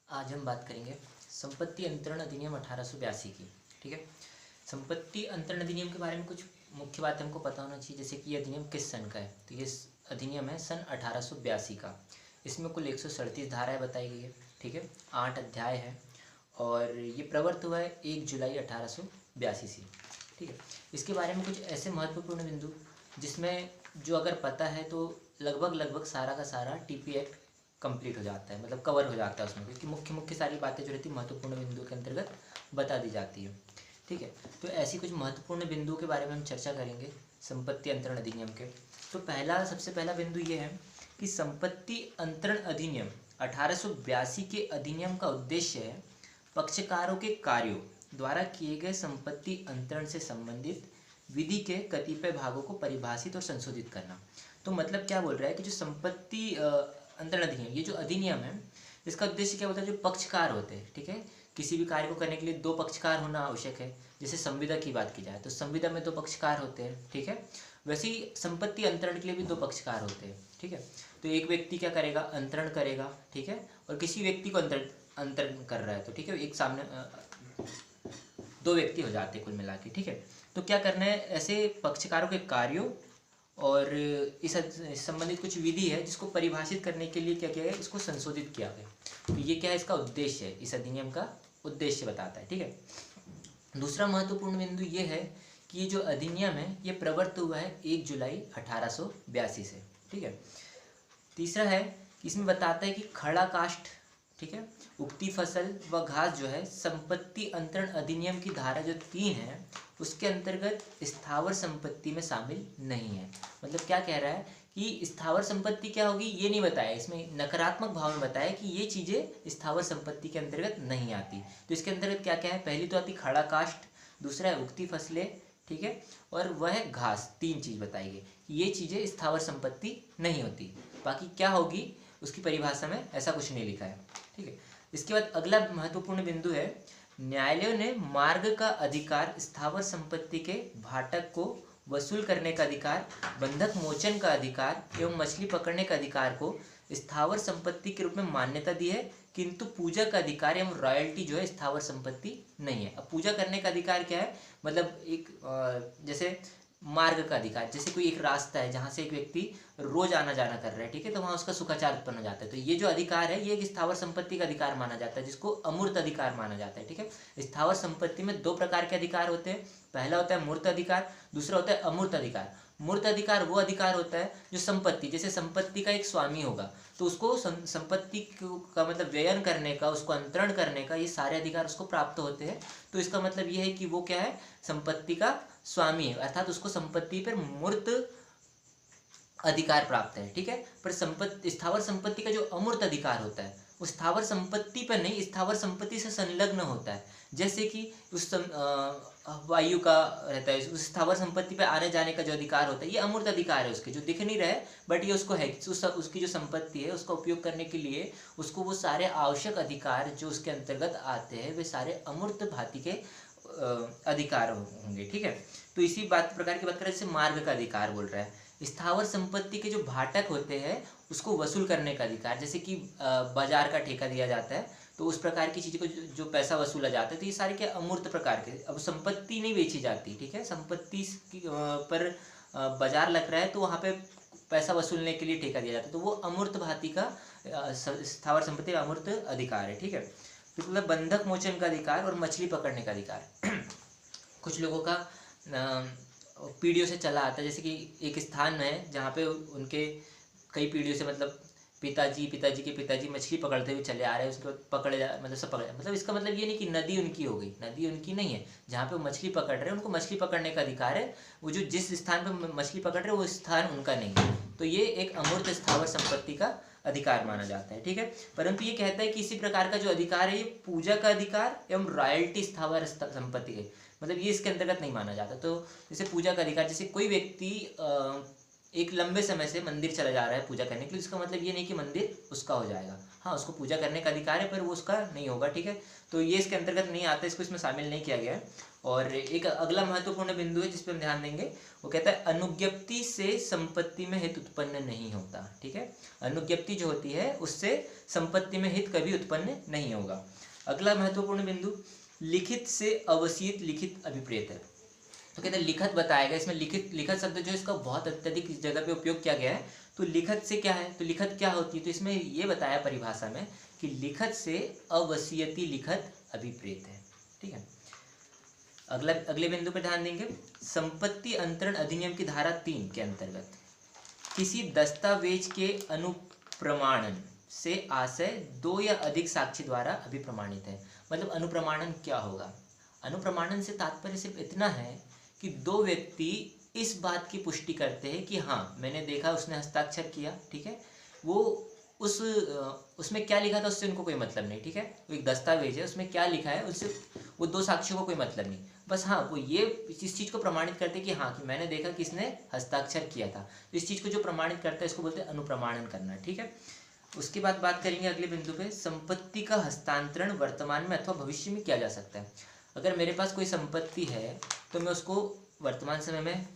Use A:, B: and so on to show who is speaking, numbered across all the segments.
A: आज हम बात करेंगे संपत्ति अंतरण अधिनियम 1882 की। ठीक है। संपत्ति अंतरण अधिनियम के बारे में कुछ मुख्य बातें हमको पता होना चाहिए, जैसे कि ये अधिनियम किस सन का है। तो ये अधिनियम है सन 1882 का। इसमें कुल 137 धाराएं बताई गई है। ठीक है। 8 अध्याय है और ये प्रवर्त हुआ है 1 जुलाई 1882 से। ठीक है। इसके बारे में कुछ ऐसे महत्वपूर्ण बिंदु जिसमें जो अगर पता है तो लगभग लगभग सारा का सारा टीपी एक्ट कंप्लीट हो जाता है, मतलब कवर हो जाता है उसमें, क्योंकि मुख्य मुख्य सारी बातें जो रहती है महत्वपूर्ण बिंदु के अंतर्गत बता दी जाती है। ठीक है। तो ऐसी कुछ महत्वपूर्ण बिंदुओं के बारे में हम चर्चा करेंगे संपत्ति अंतरण अधिनियम के। तो सबसे पहला बिंदु ये है कि संपत्ति अंतरण अधिनियम 1882 के अधिनियम का उद्देश्य है पक्षकारों के कार्यों द्वारा किए गए संपत्ति अंतरण से संबंधित विधि के कतिपय भागों को परिभाषित और संशोधित करना। तो मतलब क्या बोल रहा है कि जो संपत्ति अंतरण अधिनियम, ये जो अधिनियम है, इसका उद्देश्य क्या होता है, जो पक्षकार होते हैं, ठीक है, किसी भी कार्य को करने के लिए दो पक्षकार होना आवश्यक है। जैसे संविदा की बात की जाए तो संविदा में दो पक्षकार होते हैं, ठीक है। वैसे ही संपत्ति अंतरण के लिए भी दो पक्षकार होते हैं, ठीक है। तो एक व्यक्ति क्या करेगा, अंतरण करेगा, ठीक है, और किसी व्यक्ति को अंतरण कर रहा है, तो ठीक है, एक सामने दो व्यक्ति हो जाते हैं कुल मिला के, ठीक है। तो क्या करना है, ऐसे पक्षकारों के कार्यों और इस संबंधित कुछ विधि है जिसको परिभाषित करने के लिए क्या किया गया, इसको संशोधित किया गया। तो ये क्या है, इसका उद्देश्य है, इस अधिनियम का उद्देश्य बताता है, ठीक है। दूसरा महत्वपूर्ण बिंदु ये है कि ये जो अधिनियम है ये प्रवर्त हुआ है 1 जुलाई 1882 से, ठीक है। तीसरा है कि इसमें बताता है कि खड़ा काष्ठ, ठीक है, उगती फसल व घास जो है संपत्ति अंतरण अधिनियम की धारा जो 3 है उसके अंतर्गत स्थावर संपत्ति में शामिल नहीं है। मतलब क्या कह रहा है कि स्थावर संपत्ति क्या होगी ये नहीं बताया, इसमें नकारात्मक भाव में बताया कि ये चीज़ें स्थावर संपत्ति के अंतर्गत नहीं आती। तो इसके अंतर्गत क्या क्या है, पहली तो आती खड़ा काष्ठ, दूसरा है उगती फसलें, ठीक है, और वह है घास। 3 चीज़ बताई गई, ये चीज़ें स्थावर संपत्ति नहीं होती। बाकी क्या होगी उसकी परिभाषा में ऐसा कुछ नहीं लिखा है, ठीक है। इसके बाद अगला महत्वपूर्ण बिंदु है, न्यायालयों ने मार्ग का अधिकार, स्थावर संपत्ति के भाटक को वसूल करने का अधिकार, बंधक मोचन का अधिकार एवं मछली पकड़ने का अधिकार को स्थावर संपत्ति के रूप में मान्यता दी है, किंतु पूजा का अधिकार एवं रॉयल्टी जो है स्थावर संपत्ति नहीं है। अब पूजा करने का अधिकार क्या है, मतलब एक जैसे मार्ग का अधिकार, जैसे कोई एक रास्ता है जहाँ से एक व्यक्ति रोज आना जाना कर रहा है, ठीक है, तो वहाँ उसका सुखाचार उत्पन्न हो जाता है। तो ये जो अधिकार है ये एक स्थावर संपत्ति का अधिकार माना जाता है, जिसको अमूर्त अधिकार माना जाता है, ठीक है। स्थावर संपत्ति में 2 प्रकार के अधिकार होते हैं, पहला होता है मूर्त अधिकार, दूसरा होता है अमूर्त अधिकार। मूर्त अधिकार वो अधिकार होता है जो संपत्ति, जैसे संपत्ति का एक स्वामी होगा तो उसको संपत्ति का मतलब व्ययन करने का, उसको अंतरण करने का, ये सारे अधिकार उसको प्राप्त होते हैं। तो इसका मतलब ये है कि वो क्या है, संपत्ति का स्वामी है, अर्थात उसको संपत्ति पर मूर्त अधिकार प्राप्त है, ठीक है। पर स्थावर संपत्ति का जो अमूर्त अधिकार होता है वो स्थावर संपत्ति पर नहीं, स्थावर संपत्ति से संलग्न होता है। जैसे कि वायु का रहता है, उस स्थावर संपत्ति पर आने जाने का जो अधिकार होता है ये अमूर्त अधिकार है उसके, जो दिख नहीं रहा है बट ये उसको है, उसकी जो संपत्ति है उसका उपयोग करने के लिए उसको वो सारे आवश्यक अधिकार जो उसके अंतर्गत आते हैं वे सारे अमूर्त भांति के अधिकार होंगे, ठीक है। तो इसी प्रकार की बात करें, जैसे मार्ग का अधिकार बोल रहा है, स्थावर संपत्ति के जो भाटक होते हैं उसको वसूल करने का अधिकार, जैसे कि बाजार का ठेका दिया जाता है तो उस प्रकार की चीज़ को जो पैसा वसूला जाता है, तो ये सारे क्या अमूर्त प्रकार के। अब संपत्ति नहीं बेची जाती, ठीक है, संपत्ति पर बाजार लग रहा है तो वहाँ पे पैसा वसूलने के लिए ठेका दिया जाता है, तो वो अमूर्त भांति का स्थावर संपत्ति का अमूर्त अधिकार है, ठीक है। मतलब बंधक मोचन का अधिकार और मछली पकड़ने का अधिकार कुछ लोगों का पीढ़ियों से चला आता है, जैसे कि एक स्थान है जहाँ पे उनके कई पीढ़ियों से, मतलब पिताजी के पिताजी मछली पकड़ते हुए चले आ रहे हैं, उसके बाद मतलब सब पकड़े, मतलब इसका मतलब ये नहीं कि नदी उनकी हो गई, नदी उनकी नहीं है, जहाँ पे वो मछली पकड़ रहे हैं उनको मछली पकड़ने का अधिकार है, वो जो जिस स्थान पे मछली पकड़ रहे हैं वो स्थान उनका नहीं है। तो ये एक अमूर्त स्थावर संपत्ति का अधिकार माना जाता है, ठीक है। परंतु ये कहता है कि इसी प्रकार का जो अधिकार है ये पूजा का अधिकार एवं रॉयल्टी स्थावर संपत्ति के, मतलब ये इसके अंतर्गत नहीं माना जाता। तो जैसे पूजा का अधिकार, जैसे कोई व्यक्ति एक लंबे समय से मंदिर चला जा रहा है पूजा करने के लिए, इसका मतलब ये नहीं कि मंदिर उसका हो जाएगा। हाँ, उसको पूजा करने का अधिकार है पर वो उसका नहीं होगा, ठीक है। तो ये इसके अंतर्गत नहीं आता, इसको इसमें शामिल नहीं किया गया है। और एक अगला महत्वपूर्ण बिंदु है जिस पर हम ध्यान देंगे, वो कहता है अनुज्ञप्ति से संपत्ति में हित उत्पन्न नहीं होता, ठीक है। अनुज्ञप्ति जो होती है उससे संपत्ति में हित कभी उत्पन्न नहीं होगा। अगला महत्वपूर्ण बिंदु, लिखित से अवसीत लिखित अभिप्रेत है। तो कहते हैं लिखत बताएगा, इसमें लिखत शब्द जो है इसका बहुत अत्यधिक इस जगह पे उपयोग किया गया है। तो लिखत से क्या है, तो लिखत क्या होती है, तो इसमें ये बताया परिभाषा में कि लिखत से अवसीयति लिखत अभिप्रेत है, ठीक है। अगले बिंदु पर ध्यान देंगे, संपत्ति अंतरण अधिनियम की धारा 3 के अंतर्गत किसी दस्तावेज के अनुप्रमाणन से आशय 2 या अधिक साक्षी द्वारा अभिप्रमाणित है। मतलब अनुप्रमाणन क्या होगा, अनुप्रमाणन से तात्पर्य सिर्फ इतना है कि 2 व्यक्ति इस बात की पुष्टि करते हैं कि हाँ मैंने देखा उसने हस्ताक्षर किया, ठीक है। वो उसमें क्या लिखा था उससे उनको कोई मतलब नहीं, ठीक है। वो एक दस्तावेज है, उसमें क्या लिखा है उससे वो 2 साक्षियों को कोई मतलब नहीं। बस हाँ वो ये इस चीज़ को प्रमाणित करते कि हाँ कि मैंने देखा किसने हस्ताक्षर किया था। तो इस चीज़ को जो प्रमाणित करता है इसको बोलते हैं अनुप्रमाणन करना, ठीक है। उसके बाद बात करेंगे अगले बिंदु पे, संपत्ति का हस्तांतरण वर्तमान में अथवा भविष्य में किया जा सकता है। अगर मेरे पास कोई संपत्ति है तो मैं उसको वर्तमान समय में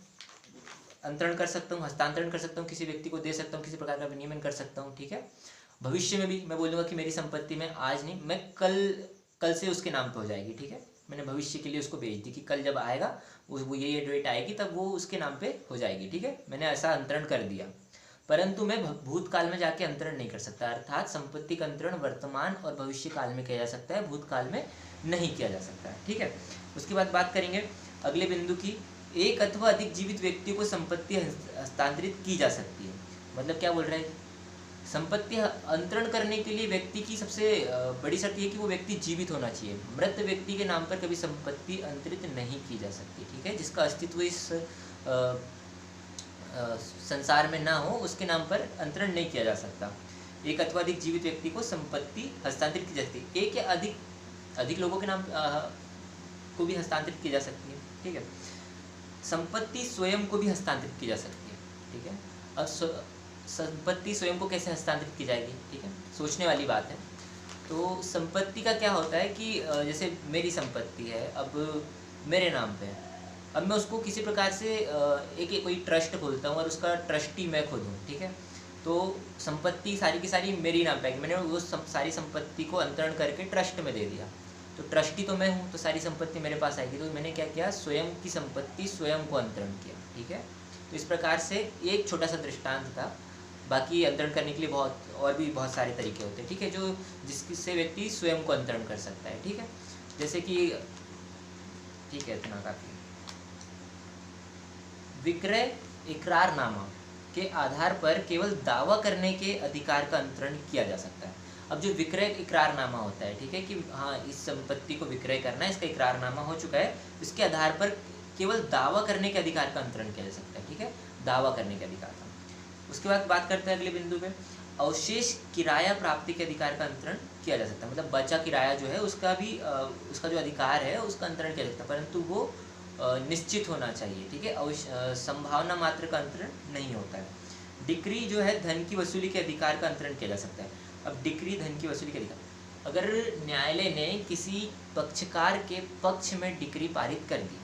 A: अंतरण कर सकता हूँ, हस्तांतरण कर सकता हूँ, किसी व्यक्ति को दे सकता हूँ, किसी प्रकार का विनिमय कर सकता हूँ, ठीक है। भविष्य में भी मैं बोलूँगा कि मेरी संपत्ति में आज नहीं, मैं कल से उसके नाम पे हो जाएगी, ठीक है। मैंने भविष्य के लिए उसको भेज दी कि कल जब आएगा वो ये डेट आएगी तब वो उसके नाम पे हो जाएगी, ठीक है। मैंने ऐसा अंतरण कर दिया, परंतु मैं भूतकाल में जाके अंतरण नहीं कर सकता। अर्थात संपत्ति का अंतरण वर्तमान और भविष्य काल में किया जा सकता है, भूतकाल में नहीं किया जा सकता है, ठीक है। उसके बाद बात करेंगे अगले बिंदु की, एक अथवा अधिक जीवित व्यक्तियों को संपत्ति हस्तांतरित की जा सकती है। मतलब क्या बोल रहे हैं, संपत्ति अंतरण करने के लिए व्यक्ति की सबसे बड़ी शर्त ये कि वो व्यक्ति जीवित होना चाहिए। मृत व्यक्ति के नाम पर कभी संपत्ति अंतरित नहीं की जा सकती, ठीक है। जिसका अस्तित्व इस संसार में ना हो उसके नाम पर अंतरण नहीं किया जा सकता। एक अथवा अधिक जीवित व्यक्ति को संपत्ति हस्तांतरित की जा सकती है, एक या अधिक लोगों के नाम को भी हस्तांतरित की जा सकती है, ठीक है। संपत्ति स्वयं को भी हस्तांतरित की जा सकती है, ठीक है। अब संपत्ति स्वयं को कैसे हस्तांतरित की जाएगी, ठीक है, सोचने वाली बात है। तो संपत्ति का क्या होता है कि जैसे मेरी संपत्ति है, अब मेरे नाम पे है, अब मैं उसको किसी प्रकार से एक कोई ट्रस्ट खोलता हूँ और उसका ट्रस्टी मैं खुद हूँ, ठीक है। तो संपत्ति सारी की सारी मेरी नाम पे आएगी, मैंने वो सारी संपत्ति को अंतरण करके ट्रस्ट में दे दिया, तो ट्रस्टी तो मैं हूँ, तो सारी संपत्ति मेरे पास आएगी। तो मैंने क्या किया, स्वयं की संपत्ति स्वयं को अंतरण किया, ठीक है। तो इस प्रकार से एक छोटा सा दृष्टांत था, बाकी अंतरण करने के लिए बहुत सारे तरीके होते हैं, ठीक है, जो जिससे व्यक्ति स्वयं को अंतरण कर सकता है, ठीक है। जैसे कि ठीक है, इतना काफ़ी। विक्रय इकरारनामा के आधार पर केवल दावा करने के अधिकार का अंतरण किया जा सकता है। अब जो विक्रय इकरारनामा होता है, ठीक है, कि हाँ इस संपत्ति को विक्रय करना है, इसका इकरारनामा हो चुका है, इसके आधार पर केवल दावा करने के अधिकार का अंतरण किया जा सकता है, ठीक है, दावा करने के अधिकार का। उसके बाद बात करते हैं अगले बिंदु पे, अवशेष किराया प्राप्ति के अधिकार का अंतरण किया जा सकता है। मतलब बचा किराया जो है उसका भी उसका जो अधिकार है उसका अंतरण किया जा सकता है, परंतु वो निश्चित होना चाहिए, ठीक है, संभावना मात्र का अंतरण नहीं होता है। डिक्री जो है धन की वसूली के अधिकार का अंतरण किया जा सकता है। अब डिक्री धन की वसूली के अधिकार, अगर न्यायालय ने किसी पक्षकार के पक्ष में डिक्री पारित कर दी,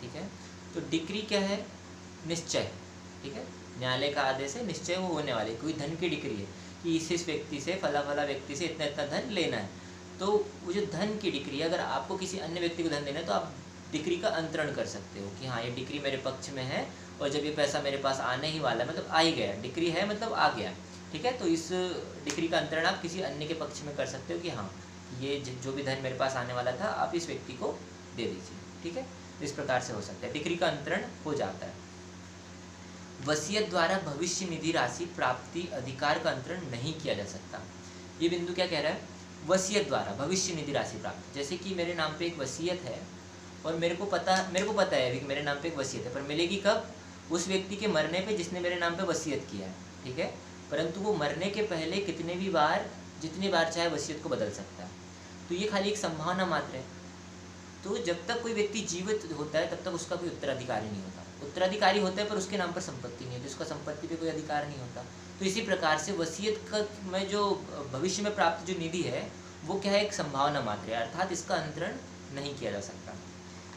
A: ठीक है, तो डिक्री क्या है, निश्चय, ठीक है, न्यायालय का आदेश है, निश्चय वो होने वाले, कोई धन की डिक्री है कि इस व्यक्ति से फला व्यक्ति से इतना इतना धन लेना है, तो वो जो धन की डिक्री है, अगर आपको किसी अन्य व्यक्ति को धन देना है तो आप डिक्री का अंतरण कर सकते हो कि हाँ ये डिक्री मेरे पक्ष में है और जब ये पैसा मेरे पास आने ही वाला है, मतलब आ ही गया, डिक्री है मतलब आ गया, ठीक है, तो इस डिक्री का अंतरण आप किसी अन्य के पक्ष में कर सकते हो कि हाँ ये जो भी धन मेरे पास आने वाला था आप इस व्यक्ति को दे दीजिए, ठीक है। इस प्रकार से हो सकता है, डिक्री का अंतरण हो जाता है। वसीयत द्वारा भविष्य निधि राशि प्राप्ति अधिकार का अंतरण नहीं किया जा सकता। ये बिंदु क्या कह रहा है, वसीयत द्वारा भविष्य निधि राशि प्राप्त, जैसे कि मेरे नाम पे एक वसीयत है और मेरे को पता है कि मेरे नाम पे एक वसीयत है, पर मिलेगी कब, उस व्यक्ति के मरने पे जिसने मेरे नाम पे वसीयत किया है, ठीक है, परंतु वो मरने के पहले जितनी बार चाहे वसीयत को बदल सकता है, तो ये खाली एक संभावना मात्र है। तो जब तक कोई व्यक्ति जीवित होता है तब तक उसका कोई उत्तराधिकारी नहीं होता, उत्तराधिकारी होता है पर उसके नाम पर संपत्ति नहीं होती, उसका संपत्ति पे कोई अधिकार नहीं होता। तो इसी प्रकार से वसीयत का में जो भविष्य में प्राप्त जो निधि है वो क्या है, एक संभावना मात्र है, अर्थात इसका अंतरण नहीं किया जा सकता।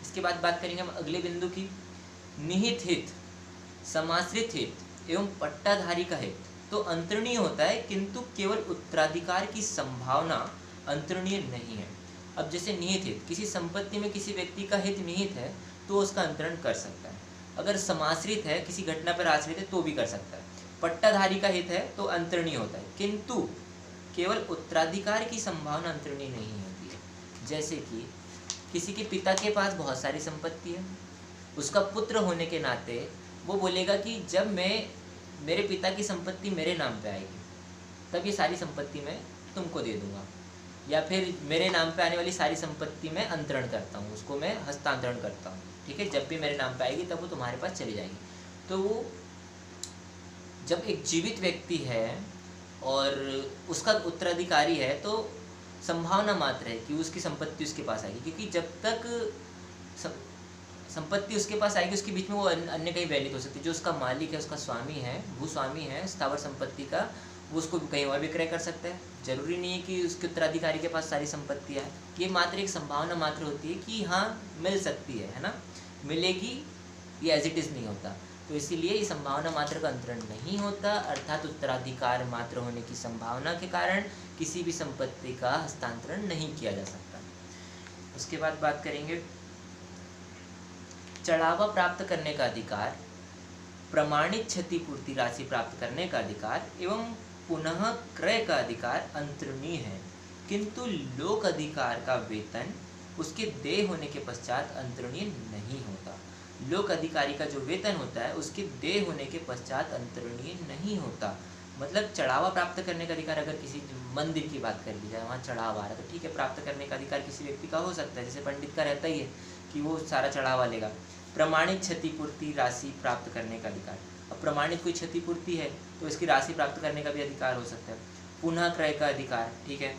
A: इसके बाद बात करेंगे हम अगले बिंदु की, निहित हित, समाश्रित हित एवं पट्टाधारी का हित तो अंतरणीय होता है, किंतु केवल उत्तराधिकार की संभावना अंतरणीय नहीं है। अब जैसे निहित हित, किसी संपत्ति में किसी व्यक्ति का हित निहित है तो उसका अंतरण कर सकता है। अगर समाश्रित है, किसी घटना पर आश्रित है तो भी कर सकता है। पट्टाधारी का हित है तो अंतरणीय होता है, किंतु केवल उत्तराधिकार की संभावना अंतरणीय नहीं होती है। जैसे कि किसी के पिता के पास बहुत सारी संपत्ति है, उसका पुत्र होने के नाते वो बोलेगा कि जब मेरे पिता की संपत्ति मेरे नाम पे आएगी तब ये सारी संपत्ति मैं तुमको दे दूंगा, या फिर मेरे नाम पे आने वाली सारी संपत्ति मैं अंतरण करता हूँ, उसको मैं हस्तांतरण करता हूँ, ठीक है, जब भी मेरे नाम पे आएगी तब वो तुम्हारे पास चली जाएगी। तो वो जब एक जीवित व्यक्ति है और उसका उत्तराधिकारी है तो संभावना मात्र है कि उसकी संपत्ति उसके पास आएगी, क्योंकि जब तक संपत्ति उसके पास आएगी उसके बीच में वो अन्य कहीं व्यतीत हो सकती है। जो उसका मालिक है, उसका स्वामी है, भूस्वामी है स्थावर संपत्ति का, वो उसको कहीं और विक्रय कर सकता है। जरूरी नहीं है कि उसके उत्तराधिकारी के पास सारी संपत्तियाँ है, ये मात्र एक संभावना मात्र होती है कि हाँ मिल सकती है ना, मिलेगी, ये एज इट इज़ नहीं होता। तो इसीलिए ये संभावना मात्र का अंतरण नहीं होता, अर्थात उत्तराधिकार मात्र होने की संभावना के कारण किसी भी संपत्ति का हस्तांतरण नहीं किया जा सकता। उसके बाद बात करेंगे चढ़ावा प्राप्त करने का अधिकार, प्रमाणित क्षतिपूर्ति राशि प्राप्त करने का अधिकार एवं पुनः क्रय का अधिकार अंतरणीय है, किंतु लोक अधिकार का वेतन उसके देय होने के पश्चात अंतरणीय नहीं होता। लोक अधिकारी का जो वेतन होता है उसके देय होने के पश्चात अंतरणीय नहीं होता। मतलब चढ़ावा प्राप्त करने का अधिकार, अगर किसी मंदिर की बात कर ली जाए, वहाँ चढ़ावा आ रहा है तो ठीक है, प्राप्त करने का अधिकार किसी व्यक्ति का हो सकता है, जैसे पंडित का रहता ही है कि वो सारा चढ़ावा लेगा। प्रमाणित क्षतिपूर्ति राशि प्राप्त करने का अधिकार, अब प्रमाणित कोई क्षतिपूर्ति है तो इसकी राशि प्राप्त करने का भी अधिकार हो सकता है। पुनः क्रय का अधिकार, ठीक है,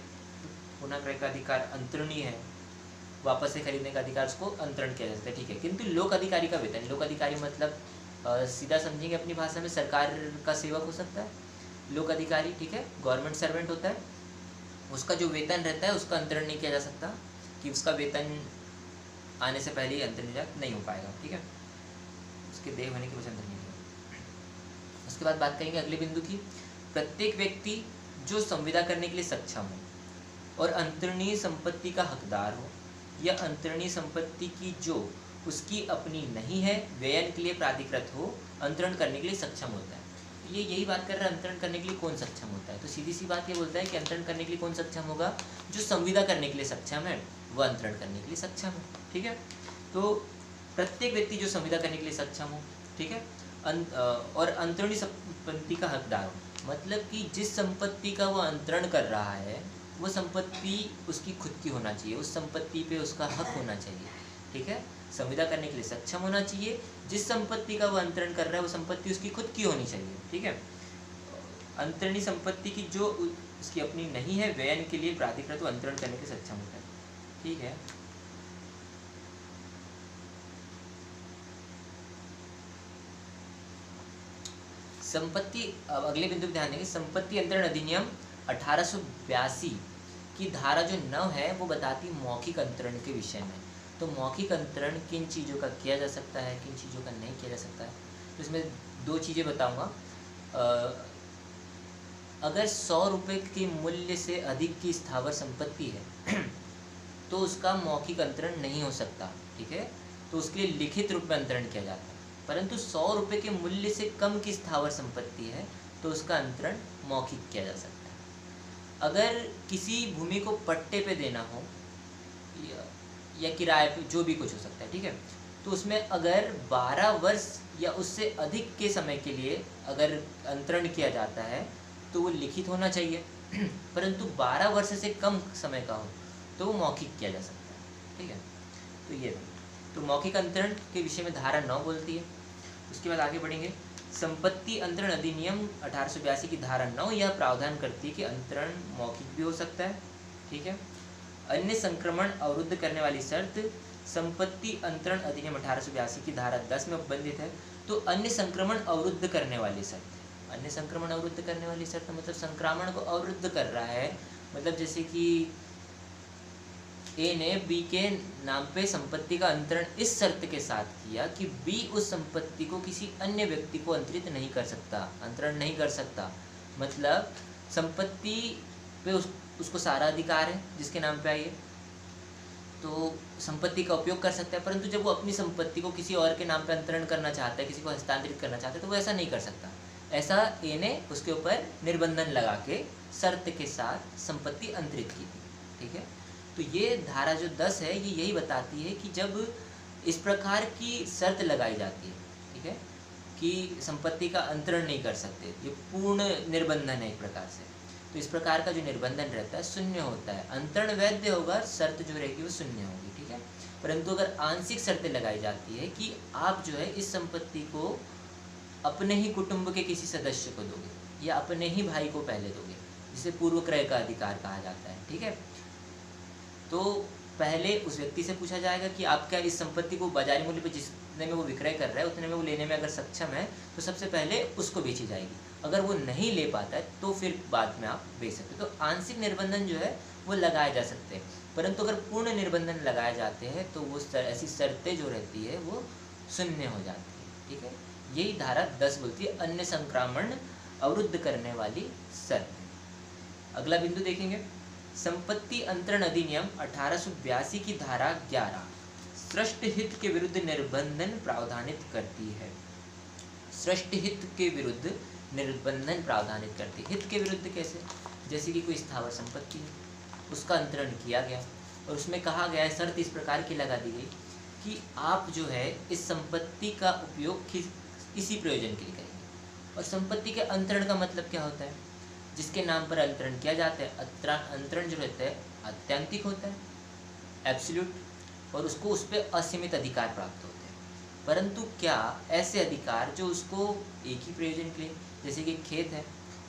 A: पुनः क्रय का अधिकार अंतरणीय है, वापस से खरीदने का अधिकार उसको अंतरण किया जा सकता है, ठीक है। किंतु लोक अधिकारी का वेतन, लोक अधिकारी मतलब सीधा समझेंगे अपनी भाषा में सरकार का सेवक हो सकता है लोक अधिकारी, ठीक है, गवर्नमेंट सर्वेंट होता है, उसका जो वेतन रहता है उसका अंतरण नहीं किया जा सकता कि उसका वेतन आने से पहले ही अंतरण नहीं हो पाएगा, ठीक है, उसके देय होने की वजह अंतरण नहीं होगा। उसके बाद बात करेंगे अगले बिंदु की, प्रत्येक व्यक्ति जो संविदा करने के लिए सक्षम हो और अंतरणीय संपत्ति का हकदार हो या अंतरणीय संपत्ति की जो उसकी अपनी नहीं है व्ययन के लिए प्राधिकृत हो, अंतरण करने के लिए सक्षम होता है। ये यही बात कर रहा है, अंतरण करने के लिए कौन सक्षम होता है, तो सीधी सी बात ये बोलता है कि अंतरण करने के लिए कौन सक्षम होगा, जो संविदा करने के लिए सक्षम है वह अंतरण करने के लिए सक्षम है, ठीक है। तो प्रत्येक व्यक्ति जो संविदा करने के लिए सक्षम हो, ठीक है, और अंतरणीय संपत्ति का हकदार हो, मतलब कि जिस संपत्ति का वह अंतरण कर रहा है वो संपत्ति उसकी खुद की होना चाहिए, उस संपत्ति पे उसका हक होना चाहिए, ठीक है, संविदा करने के लिए सक्षम होना चाहिए। जिस संपत्ति का वो अंतरण कर रहा है वो संपत्ति उसकी खुद की होनी चाहिए, ठीक है। अंतरणीय संपत्ति की जो उसकी अपनी नहीं है व्ययन के लिए प्राधिकृत वो अंतरण करने के सक्षम होता है, ठीक है। संपत्ति, अब अगले बिंदु पर ध्यान देंगे, संपत्ति अंतरण अधिनियम 1882 की धारा जो 9 है वो बताती मौखिक अंतरण के विषय में। तो मौखिक अंतरण किन चीज़ों का किया जा सकता है, किन चीज़ों का नहीं किया जा सकता है, तो इसमें 2 चीज़ें बताऊंगा। अगर 100 रुपये के मूल्य से अधिक की स्थावर संपत्ति है तो उसका मौखिक अंतरण नहीं हो सकता, ठीक है, तो उसके लिए लिखित रूप में अंतरण किया जाता है। परंतु 100 रुपये के मूल्य से कम की स्थावर संपत्ति है तो उसका अंतरण मौखिक किया जा सकता है। अगर किसी भूमि को पट्टे पे देना हो या किराए पे, जो भी कुछ हो सकता है, ठीक है, तो उसमें अगर 12 वर्ष या उससे अधिक के समय के लिए अगर अंतरण किया जाता है तो वो लिखित होना चाहिए, परंतु 12 वर्ष से कम समय का हो तो वो मौखिक किया जा सकता है, ठीक है। तो ये तो मौखिक अंतरण के विषय में धारा 9 बोलती है। उसके बाद आगे बढ़ेंगे, संपत्ति अंतरण अधिनियम 1882 की धारा 9 यह प्रावधान करती है कि अंतरण मौखिक भी हो सकता है, ठीक है। अन्य संक्रमण अवरुद्ध करने वाली शर्त संपत्ति अंतरण अधिनियम 1882 की धारा 10 में उपबंधित है। तो अन्य संक्रमण अवरुद्ध करने वाली शर्त, अन्य संक्रमण अवरुद्ध करने वाली शर्त मतलब संक्रमण को अवरुद्ध कर रहा है, मतलब जैसे कि ए ने बी के नाम पे संपत्ति का अंतरण इस शर्त के साथ किया कि बी उस संपत्ति को किसी अन्य व्यक्ति को अंतरित नहीं कर सकता, अंतरण नहीं कर सकता। मतलब संपत्ति पे उसको सारा अधिकार है जिसके नाम पे आई है, तो संपत्ति का उपयोग कर सकता है, परंतु जब वो अपनी संपत्ति को किसी और के नाम पे अंतरण करना चाहता है, किसी को हस्तांतरित करना चाहता है, तो वो ऐसा नहीं कर सकता। ऐसा ए ने उसके ऊपर निर्बंधन लगा के शर्त के साथ संपत्ति अंतरित की थी। ठीक है, तो ये धारा जो 10 है ये यही बताती है कि जब इस प्रकार की शर्त लगाई जाती है, ठीक है, कि संपत्ति का अंतरण नहीं कर सकते, ये पूर्ण निर्बंधन है एक प्रकार से, तो इस प्रकार का जो निर्बंधन रहता है शून्य होता है। अंतरण वैध होगा, शर्त जो रहेगी वो शून्य होगी। ठीक है, परंतु अगर आंशिक शर्तें लगाई जाती है कि आप जो है इस संपत्ति को अपने ही कुटुंब के किसी सदस्य को दोगे या अपने ही भाई को पहले दोगे, जिसे पूर्व क्रय का अधिकार कहा जाता है। ठीक है, तो पहले उस व्यक्ति से पूछा जाएगा कि आप क्या इस संपत्ति को बाजारी मूल्य पर जितने में वो विक्रय कर रहा है उतने में वो लेने में अगर सक्षम है तो सबसे पहले उसको बेची जाएगी। अगर वो नहीं ले पाता है तो फिर बाद में आप बेच सकते हो। तो आंशिक निर्बंधन जो है वो लगाए जा सकते हैं, परंतु अगर पूर्ण निर्बंधन लगाए जाते हैं तो वो ऐसी शर्तें जो रहती है वो शून्य हो जाती है। ठीक है, यही धारा 10 बोलती है अन्य संक्रमण अवरुद्ध करने वाली शर्त। अगला बिंदु देखेंगे, संपत्ति अंतरण अधिनियम 1882 की धारा 11 सृष्ट हित के विरुद्ध निर्बंधन प्रावधानित करती है। सृष्ट हित के विरुद्ध निर्बंधन प्रावधानित करती है। हित के विरुद्ध कैसे? जैसे कि कोई स्थावर संपत्ति है, उसका अंतरण किया गया और उसमें कहा गया है, शर्त इस प्रकार की लगा दी गई कि आप जो है इस संपत्ति का उपयोग इसी प्रयोजन के लिए करेंगे। और संपत्ति के अंतरण का मतलब क्या होता है? जिसके नाम पर अंतरण किया जाता है, अंतरण जो रहता है आत्यंतिक होता है, एब्सोल्यूट, और उसको उस पर असीमित अधिकार प्राप्त होते हैं। परंतु क्या ऐसे अधिकार जो उसको एक ही प्रयोजन के लिए, जैसे कि खेत है,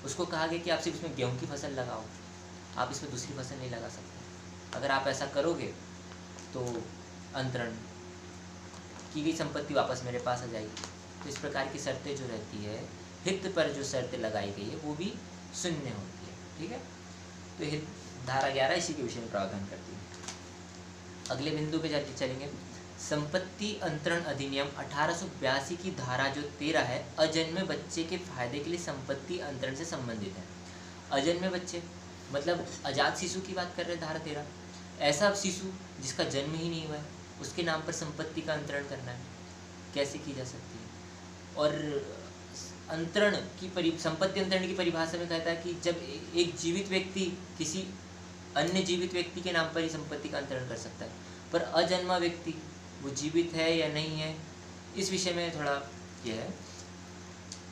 A: उसको कहा गया कि आप सिर्फ उसमें गेहूं की फसल लगाओ, आप इसमें दूसरी फसल नहीं लगा सकते। अगर आप ऐसा करोगे तो अंतरण की गई संपत्ति वापस मेरे पास आ जाएगी। तो इस प्रकार की शर्तें जो रहती है, हित पर जो शर्तें लगाई गई है वो भी शून्य होती है। ठीक है, तो हित धारा 11 इसी के विषय में प्रावधान करती है। अगले बिंदु पे जाके चलेंगे, संपत्ति अंतरण अधिनियम 1882 की धारा जो 13 है अजन्मे बच्चे के फायदे के लिए संपत्ति अंतरण से संबंधित है। अजन्मे बच्चे मतलब अजात शिशु की बात कर रहे हैं धारा 13। ऐसा शिशु जिसका जन्म ही नहीं हुआ है उसके नाम पर संपत्ति का अंतरण करना है, कैसे की जा सकती है? और अंतरण की संपत्ति अंतरण की परिभाषा में कहता है कि जब एक जीवित व्यक्ति किसी अन्य जीवित व्यक्ति के नाम पर ही संपत्ति का अंतरण कर सकता है, पर अजन्मा व्यक्ति वो जीवित है या नहीं है इस विषय में थोड़ा यह है।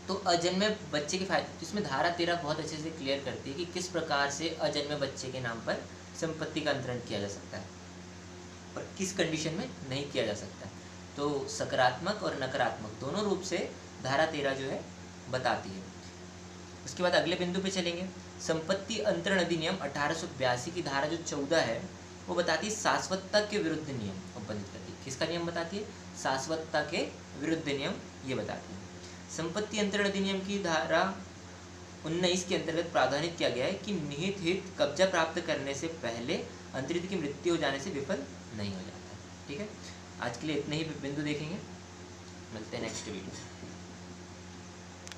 A: तो अजन्मे बच्चे के फायदे, इसमें धारा 13 बहुत अच्छे से क्लियर करती है कि किस प्रकार से अजन्मे बच्चे के नाम पर संपत्ति का अंतरण किया जा सकता है और किस कंडीशन में नहीं किया जा सकता है। तो सकारात्मक और नकारात्मक दोनों रूप से धारा 13 जो है बताती है। उसके बाद अगले बिंदु पे चलेंगे, संपत्ति अंतरण अधिनियम 1882 की धारा जो 14 है वो बताती है शाश्वतता के विरुद्ध नियम उपबंधित करती है। किसका नियम बताती है? शाश्वतता के विरुद्ध नियम ये बताती है। संपत्ति अंतरण अधिनियम की धारा 19 के अंतर्गत प्रावधानित किया गया है कि निहित हित कब्जा प्राप्त करने से पहले अंतरित की मृत्यु हो जाने से विफल नहीं हो जाता। ठीक है, आज के लिए इतने ही बिंदु देखेंगे, मिलते हैं नेक्स्ट वीडियो।